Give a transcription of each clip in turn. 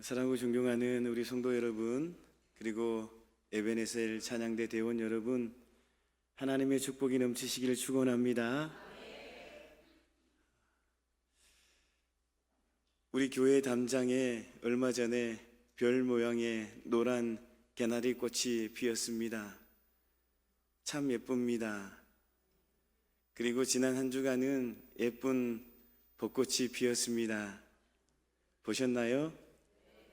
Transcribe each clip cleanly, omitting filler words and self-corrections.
사랑하고 존경하는 우리 성도 여러분, 그리고 에베네셀 찬양대 대원 여러분, 하나님의 축복이 넘치시기를 축원합니다. 우리 교회 담장에 얼마 전에 별 모양의 노란 개나리 꽃이 피었습니다. 참 예쁩니다. 그리고 지난 한 주간은 예쁜 벚꽃이 피었습니다. 보셨나요?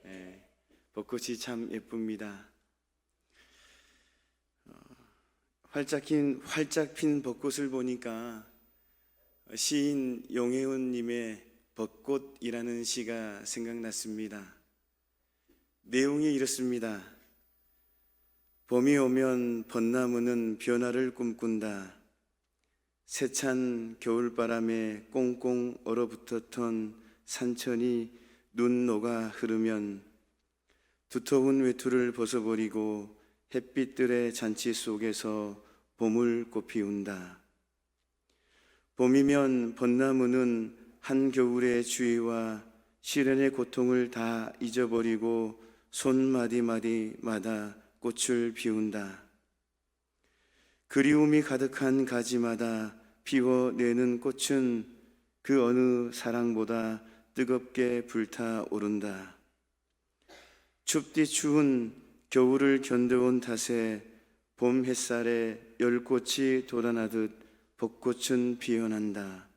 네, 벚꽃이 참 예쁩니다. 활짝 핀 벚꽃을 보니까 시인 용혜운 님의 벚꽃이라는 시가 생각났습니다. 내용이 이렇습니다. 봄이 오면 벚나무는 변화를 꿈꾼다. 세찬 겨울바람에 꽁꽁 얼어붙었던 산천이 눈 녹아 흐르면 두터운 외투를 벗어버리고 햇빛들의 잔치 속에서 봄을 꽃피운다. 봄이면 벚나무는 한겨울의 주위와 시련의 고통을 다 잊어버리고 손마디마디마다 꽃을 피운다. 그리움이 가득한 가지마다 피워내는 꽃은 그 어느 사랑보다 뜨겁게 불타오른다. 춥디 추운 겨울을 견뎌온 탓에 봄 햇살에 열꽃이 돋아나듯 벚꽃은 피어난다.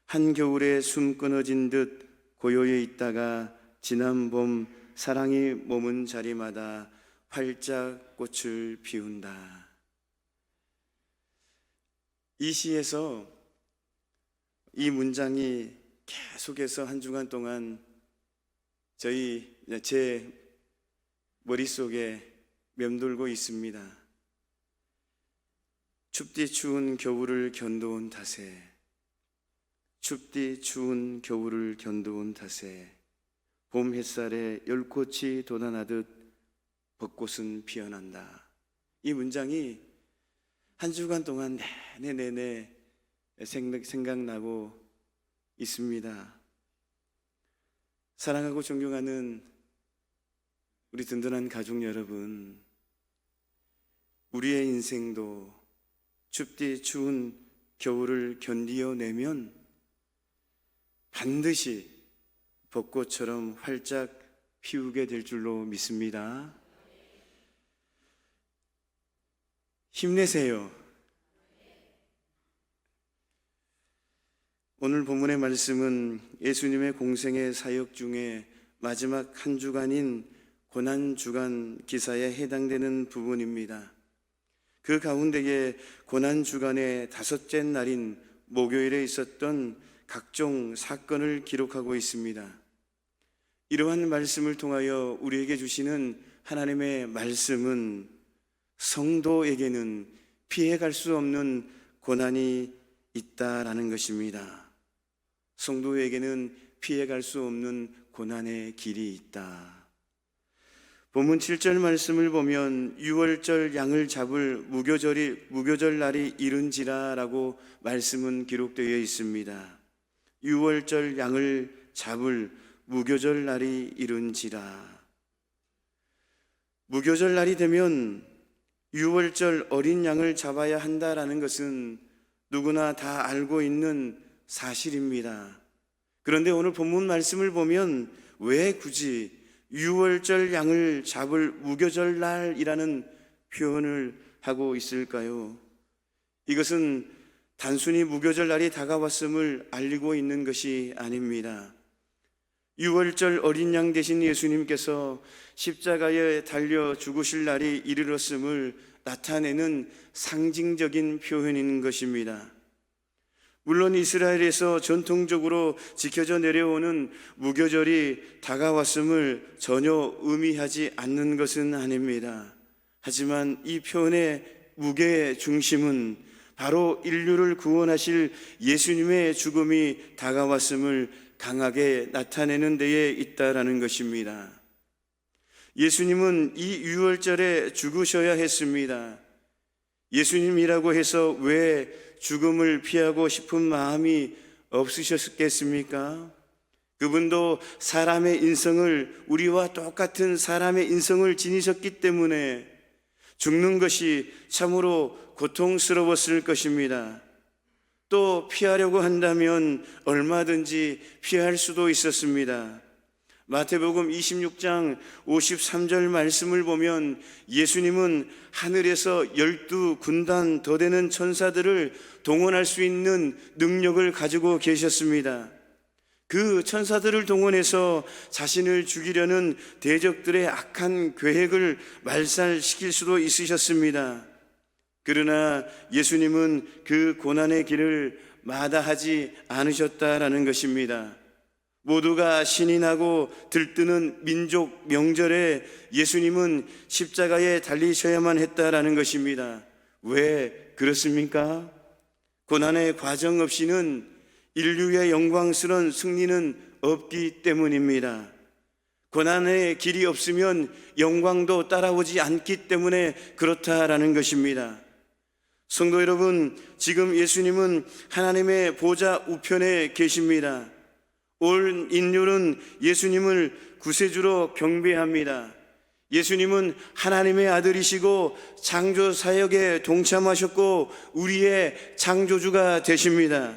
한겨울에 숨 끊어진 듯 고요히 있다가 지난 봄 사랑이 머문 자리마다 활짝 꽃을 피운다. 이 시에서 이 문장이 계속해서 한 주간 동안 제 머릿속에 맴돌고 있습니다. 춥디 추운 겨울을 견뎌온 탓에, 춥디 추운 겨울을 견뎌온 탓에 봄 햇살에 열꽃이 돋아나듯 벚꽃은 피어난다. 이 문장이 한 주간 동안 내내 생각나고 있습니다. 사랑하고 존경하는 우리 든든한 가족 여러분, 우리의 인생도 춥디 추운 겨울을 견디어내면 반드시 벚꽃처럼 활짝 피우게 될 줄로 믿습니다. 힘내세요. 오늘 본문의 말씀은 예수님의 공생의 사역 중에 마지막 한 주간인 고난주간 기사에 해당되는 부분입니다. 그 가운데에 고난주간의 다섯째 날인 목요일에 있었던 각종 사건을 기록하고 있습니다. 이러한 말씀을 통하여 우리에게 주시는 하나님의 말씀은 성도에게는 피해갈 수 없는 고난이 있다라는 것입니다. 성도에게는 피해갈 수 없는 고난의 길이 있다. 본문 7절 말씀을 보면 유월절 양을 잡을 무교절 날이 이른지라 라고 말씀은 기록되어 있습니다. 유월절 양을 잡을 무교절 날이 이른지라. 무교절 날이 되면 유월절 어린 양을 잡아야 한다라는 것은 누구나 다 알고 있는 사실입니다. 그런데 오늘 본문 말씀을 보면 왜 굳이 유월절 양을 잡을 무교절 날이라는 표현을 하고 있을까요? 이것은 단순히 무교절 날이 다가왔음을 알리고 있는 것이 아닙니다. 유월절 어린 양 대신 예수님께서 십자가에 달려 죽으실 날이 이르렀음을 나타내는 상징적인 표현인 것입니다. 물론 이스라엘에서 전통적으로 지켜져 내려오는 무교절이 다가왔음을 전혀 의미하지 않는 것은 아닙니다. 하지만 이 표현의 무게의 중심은 바로 인류를 구원하실 예수님의 죽음이 다가왔음을 강하게 나타내는 데에 있다라는 것입니다. 예수님은 이 유월절에 죽으셔야 했습니다. 예수님이라고 해서 왜 죽음을 피하고 싶은 마음이 없으셨겠습니까? 그분도 사람의 인성을, 우리와 똑같은 사람의 인성을 지니셨기 때문에 죽는 것이 참으로 고통스러웠을 것입니다. 또 피하려고 한다면 얼마든지 피할 수도 있었습니다. 마태복음 26장 53절 말씀을 보면 예수님은 하늘에서 12군단 더 되는 천사들을 동원할 수 있는 능력을 가지고 계셨습니다. 그 천사들을 동원해서 자신을 죽이려는 대적들의 악한 계획을 말살시킬 수도 있으셨습니다. 그러나 예수님은 그 고난의 길을 마다하지 않으셨다라는 것입니다. 모두가 신이 나고 들뜨는 민족 명절에 예수님은 십자가에 달리셔야만 했다라는 것입니다. 왜 그렇습니까? 고난의 과정 없이는 인류의 영광스러운 승리는 없기 때문입니다. 고난의 길이 없으면 영광도 따라오지 않기 때문에 그렇다라는 것입니다. 성도 여러분, 지금 예수님은 하나님의 보좌 우편에 계십니다. 온 인류는 예수님을 구세주로 경배합니다. 예수님은 하나님의 아들이시고 창조 사역에 동참하셨고 우리의 창조주가 되십니다.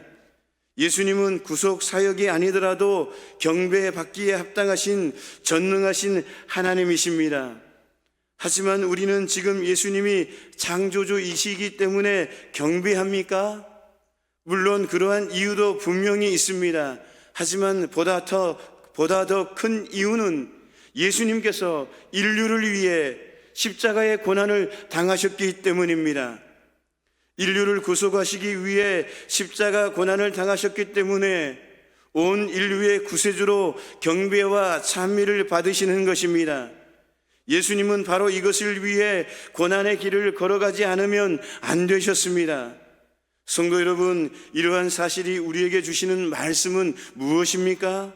예수님은 구속 사역이 아니더라도 경배받기에 합당하신 전능하신 하나님이십니다. 하지만 우리는 지금 예수님이 창조주이시기 때문에 경배합니까? 물론 그러한 이유도 분명히 있습니다. 하지만 보다 더 큰 이유는 예수님께서 인류를 위해 십자가의 고난을 당하셨기 때문입니다. 인류를 구속하시기 위해 십자가 고난을 당하셨기 때문에 온 인류의 구세주로 경배와 찬미를 받으시는 것입니다. 예수님은 바로 이것을 위해 고난의 길을 걸어가지 않으면 안 되셨습니다. 성도 여러분, 이러한 사실이 우리에게 주시는 말씀은 무엇입니까?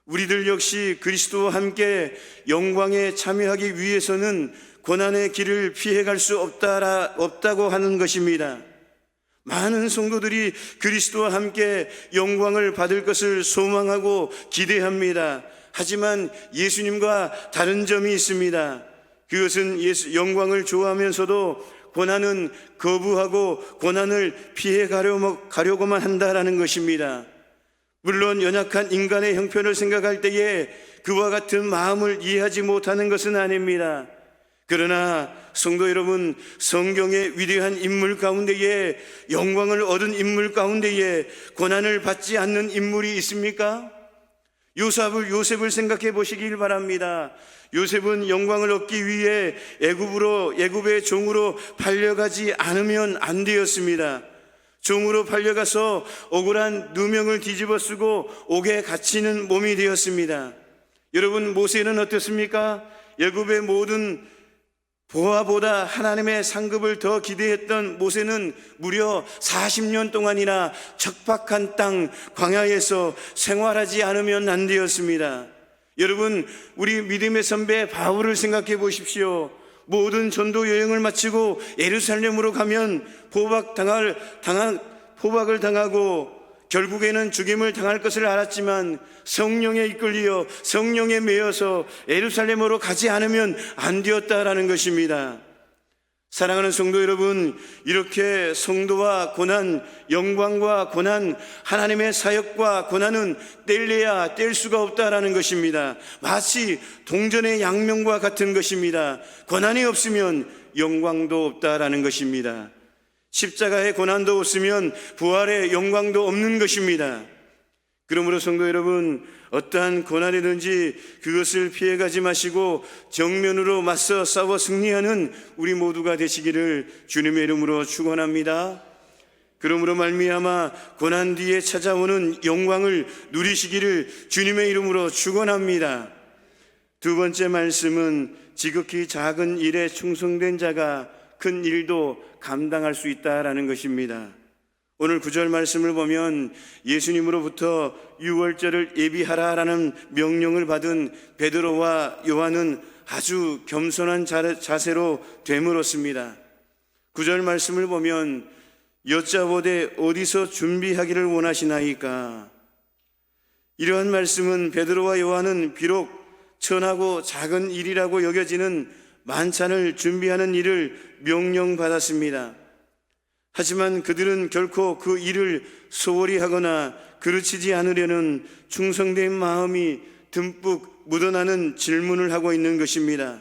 우리들 역시 그리스도와 함께 영광에 참여하기 위해서는 고난의 길을 피해갈 수 없다고 하는 것입니다. 많은 성도들이 그리스도와 함께 영광을 받을 것을 소망하고 기대합니다. 하지만 예수님과 다른 점이 있습니다. 그것은 영광을 좋아하면서도 고난은 거부하고 고난을 피해 가려고만 한다라는 것입니다. 물론 연약한 인간의 형편을 생각할 때에 그와 같은 마음을 이해하지 못하는 것은 아닙니다. 그러나 성도 여러분, 성경의 위대한 인물 가운데에, 영광을 얻은 인물 가운데에 고난을 받지 않는 인물이 있습니까? 요셉을 생각해 보시길 바랍니다. 요셉은 영광을 얻기 위해 애굽의 종으로 팔려가지 않으면 안 되었습니다. 종으로 팔려가서 억울한 누명을 뒤집어 쓰고 옥에 갇히는 몸이 되었습니다. 여러분, 모세는 어떻습니까? 애굽의 모든 보아보다 하나님의 상급을 더 기대했던 모세는 무려 40년 동안이나 척박한 땅 광야에서 생활하지 않으면 안 되었습니다. 여러분, 우리 믿음의 선배 바울을 생각해 보십시오. 모든 전도 여행을 마치고 예루살렘으로 가면 포박을 당하고 결국에는 죽임을 당할 것을 알았지만 성령에 이끌려 성령에 매여서 예루살렘으로 가지 않으면 안 되었다라는 것입니다. 사랑하는 성도 여러분, 이렇게 성도와 고난, 영광과 고난, 하나님의 사역과 고난은 뗄래야 뗄 수가 없다라는 것입니다. 마치 동전의 양면과 같은 것입니다. 고난이 없으면 영광도 없다라는 것입니다. 십자가의 고난도 없으면 부활의 영광도 없는 것입니다. 그러므로 성도 여러분, 어떠한 고난이든지 그것을 피해가지 마시고 정면으로 맞서 싸워 승리하는 우리 모두가 되시기를 주님의 이름으로 축원합니다. 그러므로 말미암아 고난 뒤에 찾아오는 영광을 누리시기를 주님의 이름으로 축원합니다. 두 번째 말씀은 지극히 작은 일에 충성된 자가 큰 일도 감당할 수 있다라는 것입니다. 오늘 9절 말씀을 보면 예수님으로부터 유월절을 예비하라라는 명령을 받은 베드로와 요한은 아주 겸손한 자세로 되물었습니다. 9절 말씀을 보면 여짜보되 어디서 준비하기를 원하시나이까. 이러한 말씀은 베드로와 요한은 비록 천하고 작은 일이라고 여겨지는 만찬을 준비하는 일을 명령받았습니다. 하지만 그들은 결코 그 일을 소홀히 하거나 그르치지 않으려는 충성된 마음이 듬뿍 묻어나는 질문을 하고 있는 것입니다.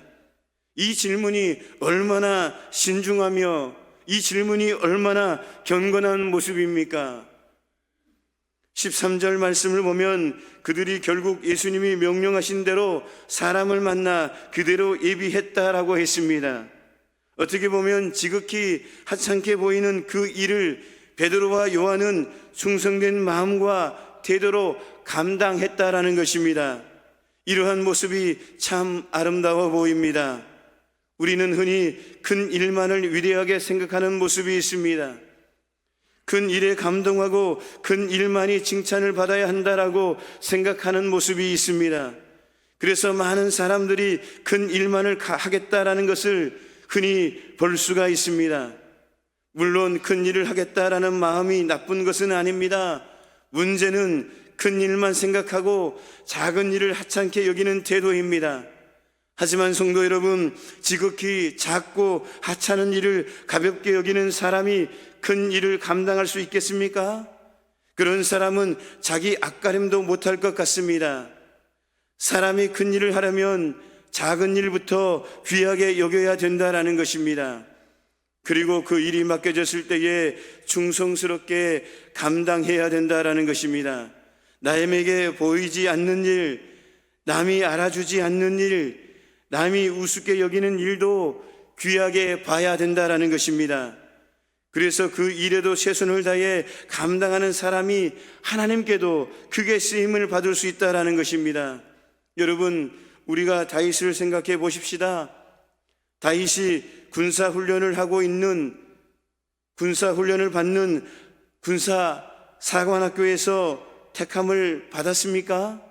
이 질문이 얼마나 신중하며 이 질문이 얼마나 경건한 모습입니까? 13절 말씀을 보면 그들이 결국 예수님이 명령하신 대로 사람을 만나 그대로 예비했다라고 했습니다. 어떻게 보면 지극히 하찮게 보이는 그 일을 베드로와 요한은 충성된 마음과 태도로 감당했다라는 것입니다. 이러한 모습이 참 아름다워 보입니다. 우리는 흔히 큰 일만을 위대하게 생각하는 모습이 있습니다. 큰 일에 감동하고 큰 일만이 칭찬을 받아야 한다라고 생각하는 모습이 있습니다. 그래서 많은 사람들이 큰 일만을 하겠다라는 것을 흔히 볼 수가 있습니다. 물론 큰 일을 하겠다라는 마음이 나쁜 것은 아닙니다. 문제는 큰 일만 생각하고 작은 일을 하찮게 여기는 태도입니다. 하지만 성도 여러분, 지극히 작고 하찮은 일을 가볍게 여기는 사람이 큰 일을 감당할 수 있겠습니까? 그런 사람은 자기 앞가림도 못할 것 같습니다. 사람이 큰 일을 하려면 작은 일부터 귀하게 여겨야 된다라는 것입니다. 그리고 그 일이 맡겨졌을 때에 충성스럽게 감당해야 된다라는 것입니다. 남에게 보이지 않는 일, 남이 알아주지 않는 일, 남이 우습게 여기는 일도 귀하게 봐야 된다라는 것입니다. 그래서 그 일에도 최선을 다해 감당하는 사람이 하나님께도 크게 쓰임을 받을 수 있다라는 것입니다. 여러분, 우리가 다윗을 생각해 보십시다. 다윗이 군사훈련을 하고 있는, 군사훈련을 받는 군사사관학교에서 택함을 받았습니까?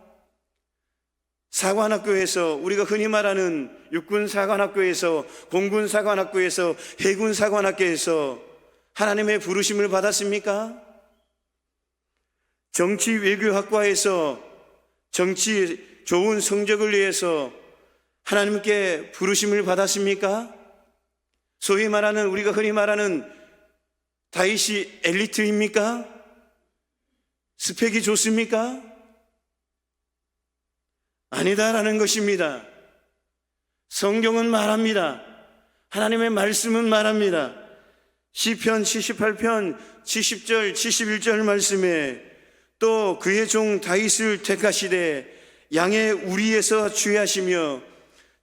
사관학교에서, 우리가 흔히 말하는 육군사관학교에서, 공군사관학교에서, 해군사관학교에서 하나님의 부르심을 받았습니까? 정치외교학과에서 정치 좋은 성적을 위해서 하나님께 부르심을 받았습니까? 소위 말하는, 우리가 흔히 말하는 다윗이 엘리트입니까? 스펙이 좋습니까? 아니다라는 것입니다. 성경은 말합니다. 하나님의 말씀은 말합니다. 시편 78편 70절 71절 말씀에 또 그의 종 다윗을 택하시되 양의 우리에서 취하시며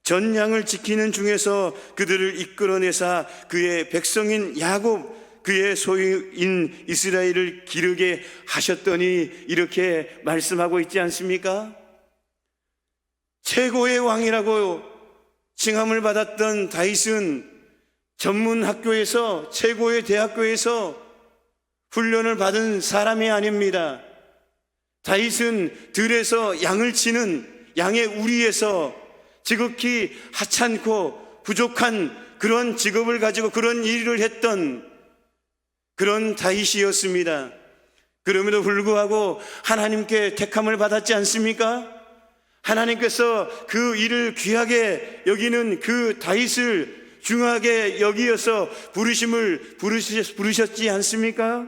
전 양을 지키는 중에서 그들을 이끌어내사 그의 백성인 야곱 그의 소유인 이스라엘을 기르게 하셨더니, 이렇게 말씀하고 있지 않습니까? 최고의 왕이라고 칭함을 받았던 다윗은 전문 학교에서, 최고의 대학교에서 훈련을 받은 사람이 아닙니다. 다윗은 들에서 양을 치는 양의 우리에서 지극히 하찮고 부족한 그런 직업을 가지고 그런 일을 했던 그런 다윗이었습니다. 그럼에도 불구하고 하나님께 택함을 받았지 않습니까? 하나님께서 그 일을 귀하게 여기는 그 다윗을 중하게 여기어서 부르심을 부르셨지 않습니까?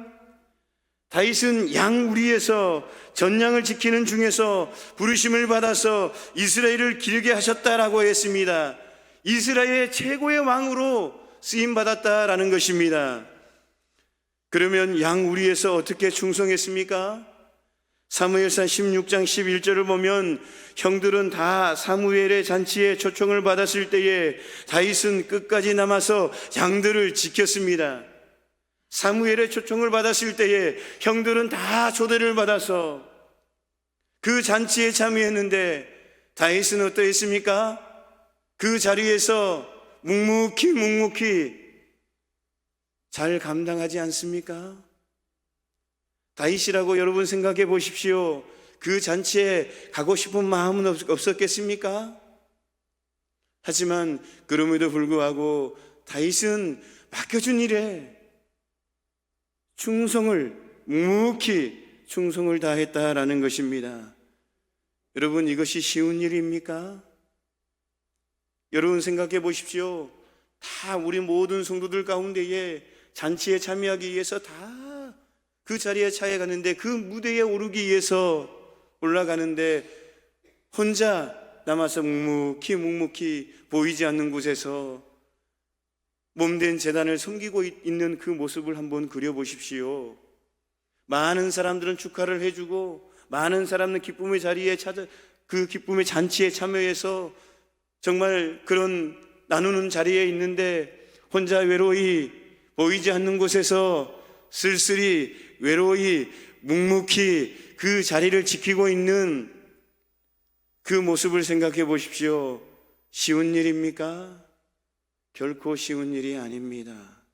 다윗은 양 우리에서 전양을 지키는 중에서 부르심을 받아서 이스라엘을 기르게 하셨다라고 했습니다. 이스라엘의 최고의 왕으로 쓰임받았다라는 것입니다. 그러면 양 우리에서 어떻게 충성했습니까? 사무엘상 16장 11절을 보면 형들은 다 사무엘의 잔치에 초청을 받았을 때에 다윗은 끝까지 남아서 양들을 지켰습니다. 사무엘의 초청을 받았을 때에 형들은 다 초대를 받아서 그 잔치에 참여했는데 다윗은 어떠했습니까? 그 자리에서 묵묵히 잘 감당하지 않습니까? 다윗이라고 여러분 생각해 보십시오. 그 잔치에 가고 싶은 마음은 없었겠습니까? 하지만 그럼에도 불구하고 다윗은 맡겨준 일에 묵묵히 충성을 다했다라는 것입니다. 여러분, 이것이 쉬운 일입니까? 여러분 생각해 보십시오. 다 우리 모든 성도들 가운데에 잔치에 참여하기 위해서 다 그 자리에 차여가는데, 그 무대에 오르기 위해서 올라가는데 혼자 남아서 묵묵히 보이지 않는 곳에서 몸된 제단을 섬기고 있는 그 모습을 한번 그려보십시오. 많은 사람들은 축하를 해주고, 많은 사람은 기쁨의 자리에 그 기쁨의 잔치에 참여해서 정말 그런 나누는 자리에 있는데, 혼자 외로이 보이지 않는 곳에서 쓸쓸히 외로이 묵묵히 그 자리를 지키고 있는 그 모습을 생각해 보십시오. 쉬운 일입니까? 결코 쉬운 일이 아닙니다.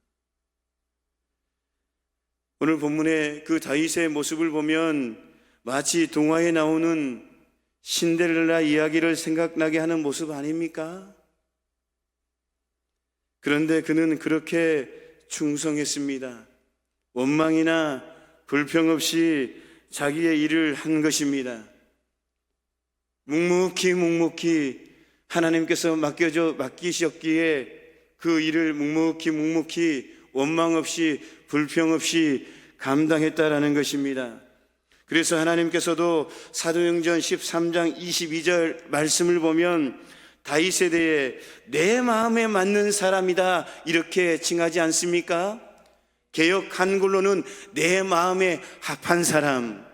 오늘 본문의 그 다윗의 모습을 보면 마치 동화에 나오는 신데렐라 이야기를 생각나게 하는 모습 아닙니까? 그런데 그는 그렇게 충성했습니다. 원망이나 불평 없이 자기의 일을 한 것입니다. 묵묵히 하나님께서 맡기셨기에 그 일을 묵묵히 원망 없이 불평 없이 감당했다라는 것입니다. 그래서 하나님께서도 사도행전 13장 22절 말씀을 보면 다윗에 대해 내 마음에 맞는 사람이다 이렇게 칭하지 않습니까? 개역 한글로는 내 마음에 합한 사람.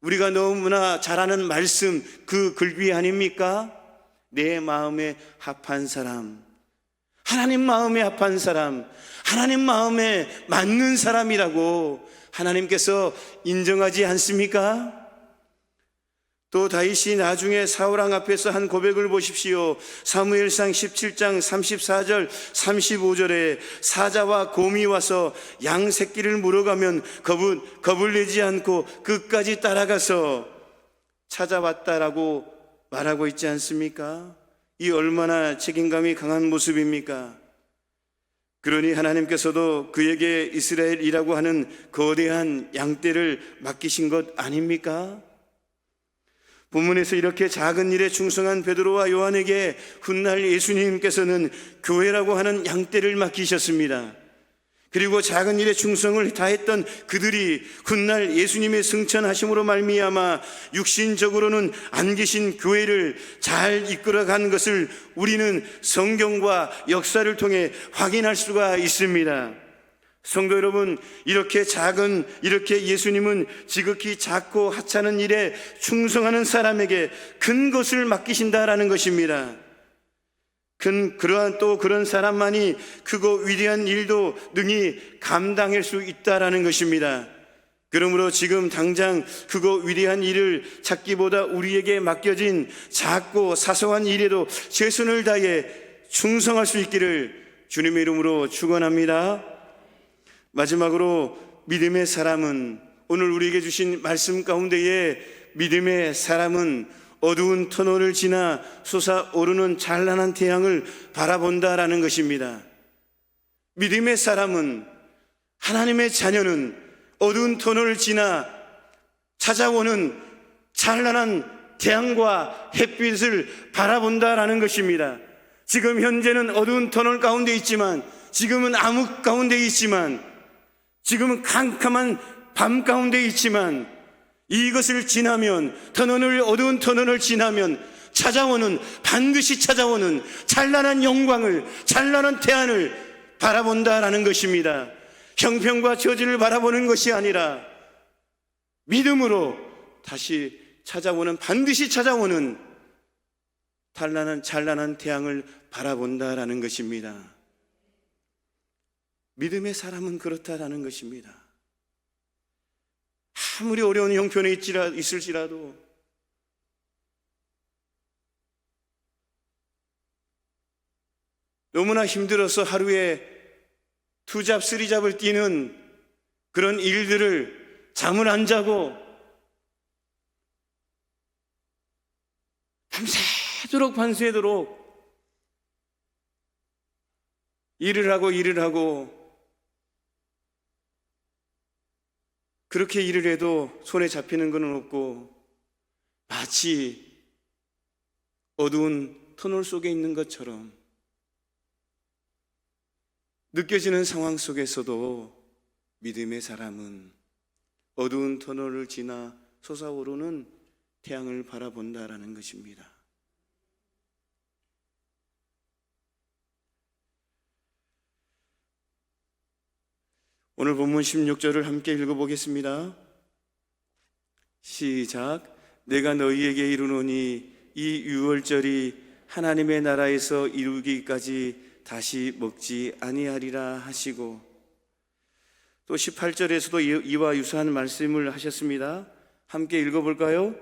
우리가 너무나 잘 아는 말씀, 그 글귀 아닙니까? 내 마음에 합한 사람, 하나님 마음에 합한 사람, 하나님 마음에 맞는 사람이라고 하나님께서 인정하지 않습니까? 또 다윗이 나중에 사울왕 앞에서 한 고백을 보십시오. 사무엘상 17장 34절 35절에 사자와 곰이 와서 양 새끼를 물어가면 겁을 내지 않고 끝까지 따라가서 찾아왔다라고 말하고 있지 않습니까? 이 얼마나 책임감이 강한 모습입니까? 그러니 하나님께서도 그에게 이스라엘이라고 하는 거대한 양떼를 맡기신 것 아닙니까? 본문에서 이렇게 작은 일에 충성한 베드로와 요한에게 훗날 예수님께서는 교회라고 하는 양떼를 맡기셨습니다. 그리고 작은 일에 충성을 다했던 그들이 훗날 예수님의 승천하심으로 말미암아 육신적으로는 안 계신 교회를 잘 이끌어간 것을 우리는 성경과 역사를 통해 확인할 수가 있습니다. 성도 여러분, 이렇게 예수님은 지극히 작고 하찮은 일에 충성하는 사람에게 큰 것을 맡기신다라는 것입니다. 그런 사람만이 크고 위대한 일도 능히 감당할 수 있다라는 것입니다. 그러므로 지금 당장 크고 위대한 일을 찾기보다 우리에게 맡겨진 작고 사소한 일에도 최선을 다해 충성할 수 있기를 주님의 이름으로 축원합니다. 마지막으로 믿음의 사람은, 오늘 우리에게 주신 말씀 가운데에 믿음의 사람은 어두운 터널을 지나 솟아오르는 찬란한 태양을 바라본다라는 것입니다. 믿음의 사람은, 하나님의 자녀는 어두운 터널을 지나 찾아오는 찬란한 태양과 햇빛을 바라본다라는 것입니다. 지금 현재는 어두운 터널 가운데 있지만, 지금은 암흑 가운데 있지만, 지금은 캄캄한 밤 가운데 있지만, 이것을 지나면, 어두운 터널을 지나면 반드시 찾아오는 찬란한 영광을, 찬란한 태양을 바라본다라는 것입니다. 형편과 저주를 바라보는 것이 아니라 믿음으로 반드시 찾아오는 찬란한 태양을 바라본다라는 것입니다. 믿음의 사람은 그렇다라는 것입니다. 아무리 어려운 형편에 있을지라도 너무나 힘들어서 하루에 2잡, 3잡을 뛰는 그런 일들을 잠을 안 자고 밤새도록 일을 하고 그렇게 일을 해도 손에 잡히는 건 없고 마치 어두운 터널 속에 있는 것처럼 느껴지는 상황 속에서도 믿음의 사람은 어두운 터널을 지나 솟아오르는 태양을 바라본다라는 것입니다. 오늘 본문 16절을 함께 읽어보겠습니다. 시작. 내가 너희에게 이르노니 이 유월절이 하나님의 나라에서 이루기까지 다시 먹지 아니하리라 하시고, 또 18절에서도 이와 유사한 말씀을 하셨습니다. 함께 읽어볼까요?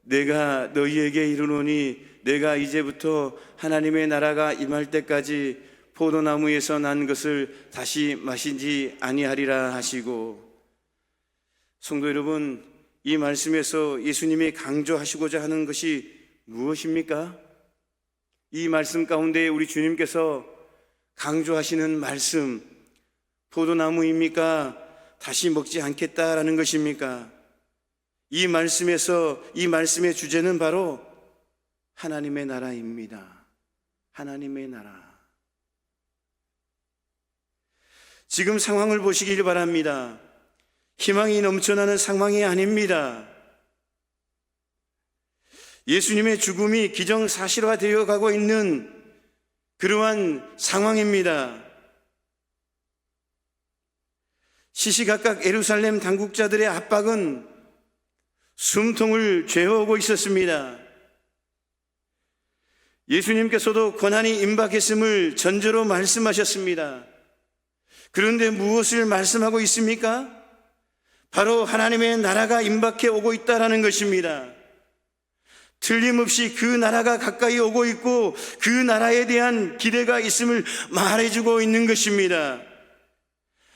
내가 너희에게 이르노니 내가 이제부터 하나님의 나라가 임할 때까지 포도나무에서 난 것을 다시 마시지 아니하리라 하시고, 성도 여러분, 이 말씀에서 예수님이 강조하시고자 하는 것이 무엇입니까? 이 말씀 가운데 우리 주님께서 강조하시는 말씀, 포도나무입니까? 다시 먹지 않겠다라는 것입니까? 이 말씀에서 이 말씀의 주제는 바로 하나님의 나라입니다. 하나님의 나라. 지금 상황을 보시길 바랍니다. 희망이 넘쳐나는 상황이 아닙니다. 예수님의 죽음이 기정사실화되어 가고 있는 그러한 상황입니다. 시시각각 예루살렘 당국자들의 압박은 숨통을 죄어오고 있었습니다. 예수님께서도 고난이 임박했음을 전제로 말씀하셨습니다. 그런데 무엇을 말씀하고 있습니까? 바로 하나님의 나라가 임박해 오고 있다는 것입니다. 틀림없이 그 나라가 가까이 오고 있고 그 나라에 대한 기대가 있음을 말해주고 있는 것입니다.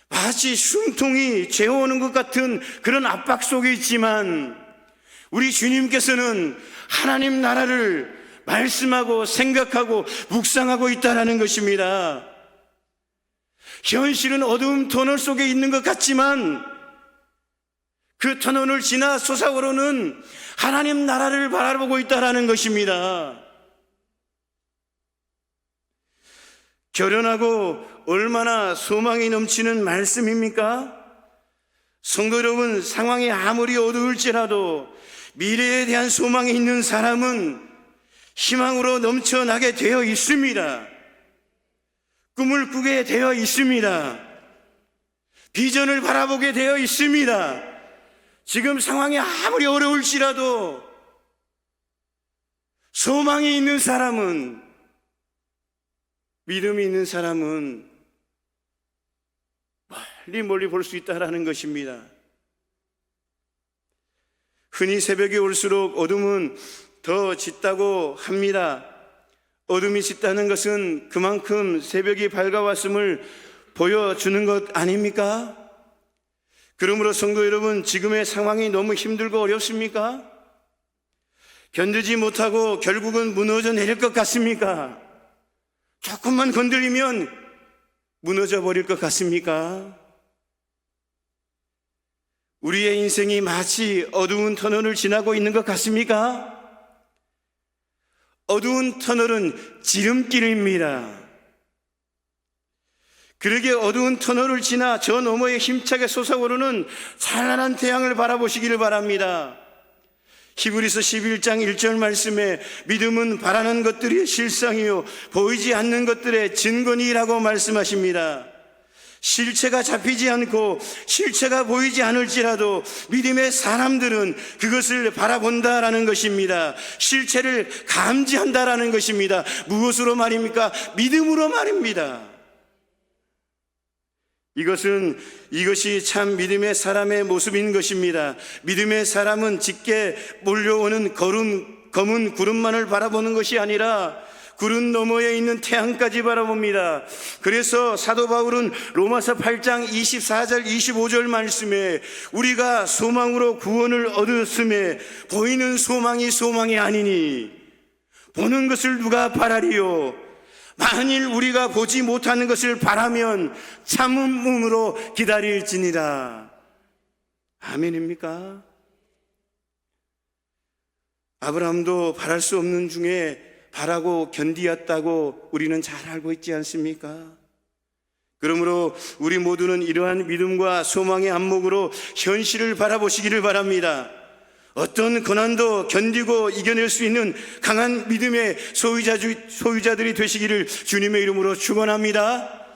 마치 숨통이 죄어오는 것 같은 그런 압박 속에 있지만 우리 주님께서는 하나님 나라를 말씀하고 생각하고 묵상하고 있다는 것입니다. 현실은 어두운 터널 속에 있는 것 같지만 그 터널을 지나 솟아오르는 하나님 나라를 바라보고 있다는 것입니다. 결연하고 얼마나 소망이 넘치는 말씀입니까? 성도 여러분, 상황이 아무리 어두울지라도 미래에 대한 소망이 있는 사람은 희망으로 넘쳐나게 되어 있습니다. 꿈을 꾸게 되어 있습니다. 비전을 바라보게 되어 있습니다. 지금 상황이 아무리 어려울지라도 소망이 있는 사람은, 믿음이 있는 사람은 멀리 볼 수 있다는 것입니다. 흔히 새벽이 올수록 어둠은 더 짙다고 합니다. 어둠이 짙다는 것은 그만큼 새벽이 밝아왔음을 보여주는 것 아닙니까? 그러므로 성도 여러분, 지금의 상황이 너무 힘들고 어렵습니까? 견디지 못하고 결국은 무너져 내릴 것 같습니까? 조금만 건드리면 무너져 버릴 것 같습니까? 우리의 인생이 마치 어두운 터널을 지나고 있는 것 같습니까? 어두운 터널은 지름길입니다. 그러게 어두운 터널을 지나 저 너머에 힘차게 솟아오르는 찬란한 태양을 바라보시기를 바랍니다. 히브리서 11장 1절 말씀에 믿음은 바라는 것들의 실상이요 보이지 않는 것들의 증거니라고 말씀하십니다. 실체가 잡히지 않고 실체가 보이지 않을지라도 믿음의 사람들은 그것을 바라본다라는 것입니다. 실체를 감지한다라는 것입니다. 무엇으로 말입니까? 믿음으로 말입니다. 이것이 참 믿음의 사람의 모습인 것입니다. 믿음의 사람은 짙게 몰려오는 검은 구름만을 바라보는 것이 아니라 구름 너머에 있는 태양까지 바라봅니다. 그래서 사도 바울은 로마서 8장 24절 25절 말씀에 우리가 소망으로 구원을 얻었음에 보이는 소망이 아니니 보는 것을 누가 바라리요? 만일 우리가 보지 못하는 것을 바라면 참음으로 기다릴지니라. 아멘입니까? 아브라함도 바랄 수 없는 중에 바라고 견디었다고 우리는 잘 알고 있지 않습니까? 그러므로 우리 모두는 이러한 믿음과 소망의 안목으로 현실을 바라보시기를 바랍니다. 어떤 고난도 견디고 이겨낼 수 있는 강한 믿음의 소유자들이 되시기를 주님의 이름으로 축원합니다.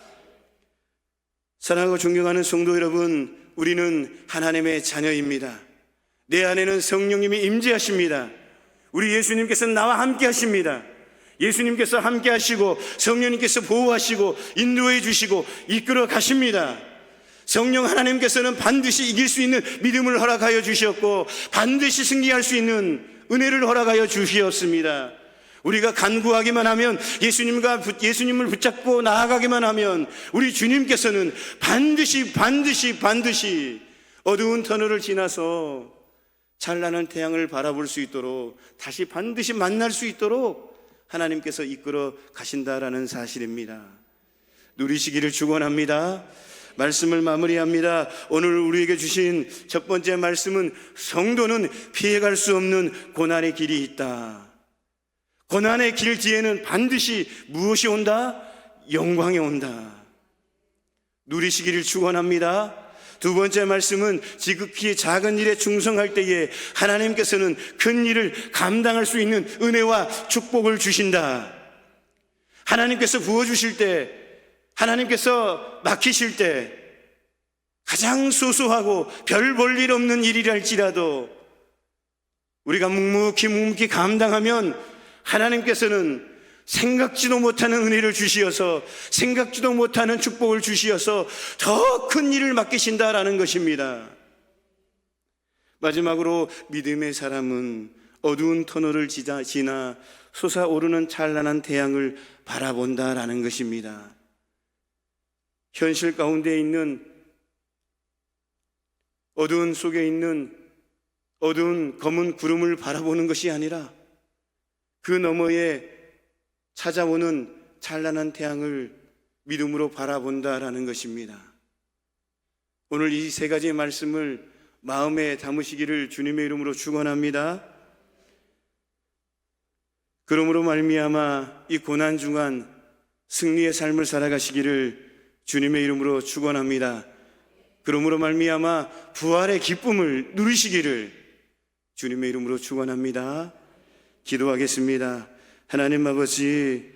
사랑하고 존경하는 성도 여러분, 우리는 하나님의 자녀입니다. 내 안에는 성령님이 임재하십니다. 우리 예수님께서 나와 함께 하십니다. 예수님께서 함께 하시고 성령님께서 보호하시고 인도해 주시고 이끌어 가십니다. 성령 하나님께서는 반드시 이길 수 있는 믿음을 허락하여 주셨고 반드시 승리할 수 있는 은혜를 허락하여 주시었습니다. 우리가 간구하기만 하면, 예수님을 붙잡고 나아가기만 하면 우리 주님께서는 반드시 어두운 터널을 지나서 찬란한 태양을 바라볼 수 있도록, 다시 반드시 만날 수 있도록 하나님께서 이끌어 가신다라는 사실입니다. 누리시기를 축원합니다. 말씀을 마무리합니다. 오늘 우리에게 주신 첫 번째 말씀은 성도는 피해갈 수 없는 고난의 길이 있다. 고난의 길 뒤에는 반드시 무엇이 온다? 영광이 온다. 누리시기를 축원합니다. 두 번째 말씀은 지극히 작은 일에 충성할 때에 하나님께서는 큰 일을 감당할 수 있는 은혜와 축복을 주신다. 하나님께서 부어주실 때, 하나님께서 맡기실 때 가장 소소하고 별 볼 일 없는 일이랄지라도 우리가 묵묵히 감당하면 하나님께서는 생각지도 못하는 은혜를 주시어서, 생각지도 못하는 축복을 주시어서 더 큰 일을 맡기신다라는 것입니다. 마지막으로 믿음의 사람은 어두운 터널을 지나 솟아오르는 찬란한 태양을 바라본다라는 것입니다. 현실 가운데 있는 어두운 속에 있는 어두운 검은 구름을 바라보는 것이 아니라 그 너머에 찾아오는 찬란한 태양을 믿음으로 바라본다라는 것입니다. 오늘 이 세 가지의 말씀을 마음에 담으시기를 주님의 이름으로 축원합니다. 그러므로 말미암아 이 고난 중간 승리의 삶을 살아가시기를 주님의 이름으로 축원합니다. 그러므로 말미암아 부활의 기쁨을 누리시기를 주님의 이름으로 축원합니다. 기도하겠습니다. 하나님 아버지,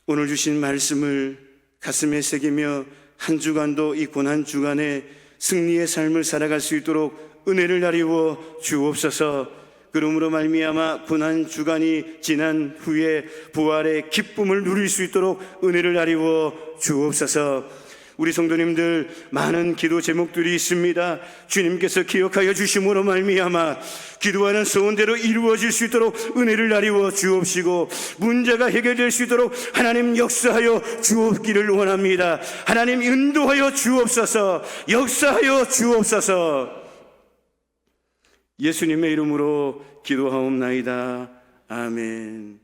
오늘 주신 말씀을 가슴에 새기며 한 주간도 이 고난 주간에 승리의 삶을 살아갈 수 있도록 은혜를 나리워 주옵소서. 그러므로 말미암아 고난 주간이 지난 후에 부활의 기쁨을 누릴 수 있도록 은혜를 나리워 주옵소서. 우리 성도님들 많은 기도 제목들이 있습니다. 주님께서 기억하여 주심으로 말미암아 기도하는 소원대로 이루어질 수 있도록 은혜를 나리워 주옵시고, 문제가 해결될 수 있도록 하나님 역사하여 주옵기를 원합니다. 하나님 인도하여 주옵소서. 역사하여 주옵소서. 예수님의 이름으로 기도하옵나이다. 아멘.